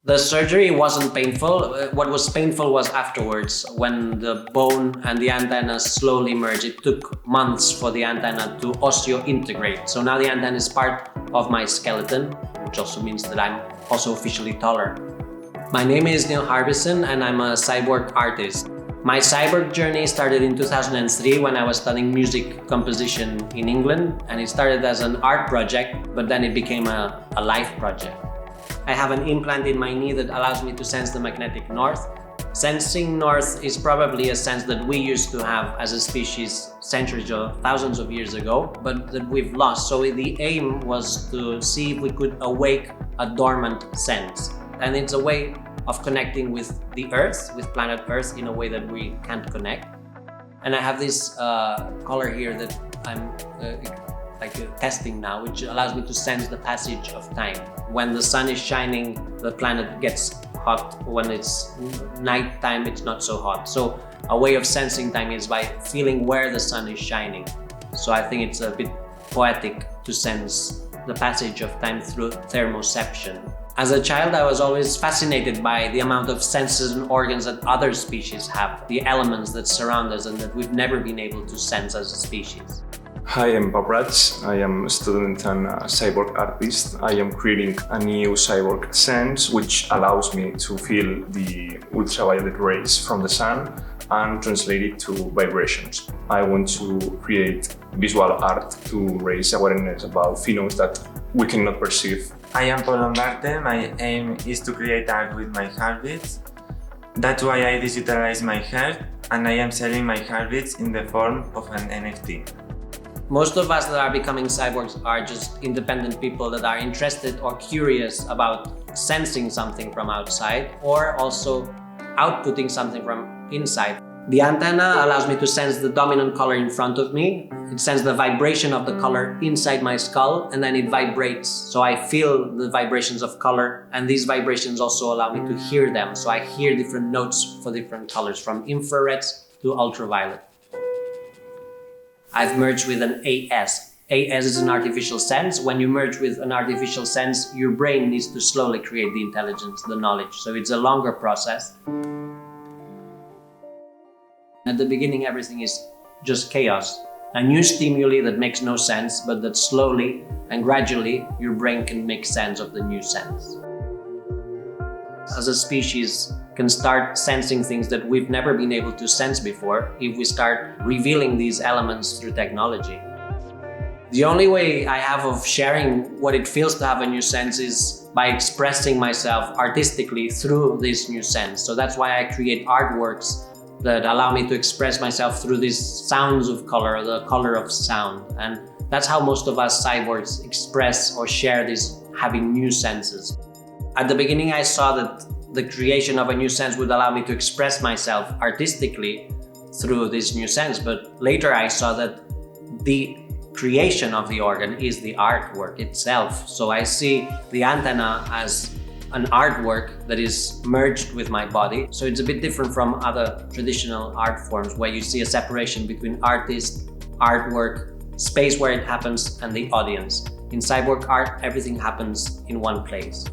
The surgery wasn't painful. What was painful was afterwards, when the bone and the antenna slowly merge. It took months for the antenna to osseointegrate. So now the antenna is part of my skeleton, which also means that I'm also officially taller. My name is Neil Harbison and I'm a cyborg artist. My cyborg journey started in 2003 when I was studying music composition in England, and it started as an art project, but then it became a life project. I have an implant in my knee that allows me to sense the magnetic north. Sensing north is probably a sense that we used to have as a species centuries or thousands of years ago, but that we've lost. So the aim was to see if we could awake a dormant sense. And it's a way of connecting with the Earth, with planet Earth, in a way that we can't connect. And I have this collar here that I'm testing now, which allows me to sense the passage of time. When the sun is shining, the planet gets hot. When it's nighttime, it's not so hot. So a way of sensing time is by feeling where the sun is shining. So I think it's a bit poetic to sense the passage of time through thermoception. As a child, I was always fascinated by the amount of senses and organs that other species have, the elements that surround us and that we've never been able to sense as a species. Hi, I'm Paprats. I am a student and a cyborg artist. I am creating a new cyborg sense which allows me to feel the ultraviolet rays from the sun and translate it to vibrations. I want to create visual art to raise awareness about phenomena that we cannot perceive. I am Paul Lombarte. My aim is to create art with my heartbeats. That's why I digitalize my heart, and I am selling my heartbeats in the form of an NFT. Most of us that are becoming cyborgs are just independent people that are interested or curious about sensing something from outside, or also outputting something from inside. The antenna allows me to sense the dominant color in front of me. It sends the vibration of the color inside my skull, and then it vibrates. So I feel the vibrations of color, and these vibrations also allow me to hear them. So I hear different notes for different colors, from infrareds to ultraviolet. I've merged with an AS. AS is an artificial sense. When you merge with an artificial sense, your brain needs to slowly create the intelligence, the knowledge. So it's a longer process. At the beginning, everything is just chaos. A new stimuli that makes no sense, but that slowly and gradually your brain can make sense of the new sense. As a species, can start sensing things that we've never been able to sense before if we start revealing these elements through technology. The only way I have of sharing what it feels to have a new sense is by expressing myself artistically through this new sense. So that's why I create artworks that allow me to express myself through these sounds of color, the color of sound. And that's how most of us cyborgs express or share this having new senses. At the beginning, I saw that the creation of a new sense would allow me to express myself artistically through this new sense, but later I saw that the creation of the organ is the artwork itself. So I see the antenna as an artwork that is merged with my body. So it's a bit different from other traditional art forms where you see a separation between artist, artwork, space where it happens, and the audience. In cyborg art, everything happens in one place.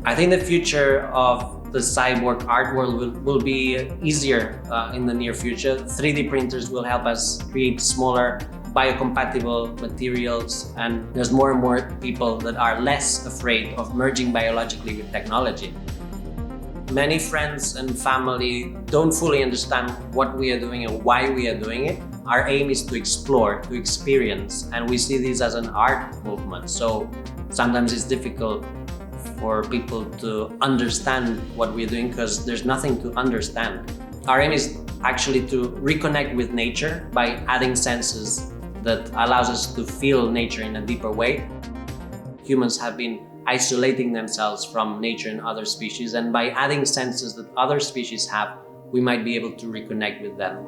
I think the future of the cyborg art world will be easier in the near future. 3D printers will help us create smaller, biocompatible materials, and there's more and more people that are less afraid of merging biologically with technology. Many friends and family don't fully understand what we are doing and why we are doing it. Our aim is to explore, to experience, and we see this as an art movement. So sometimes it's difficult for people to understand what we're doing because there's nothing to understand. Our aim is actually to reconnect with nature by adding senses that allows us to feel nature in a deeper way. Humans have been isolating themselves from nature and other species, and by adding senses that other species have, we might be able to reconnect with them.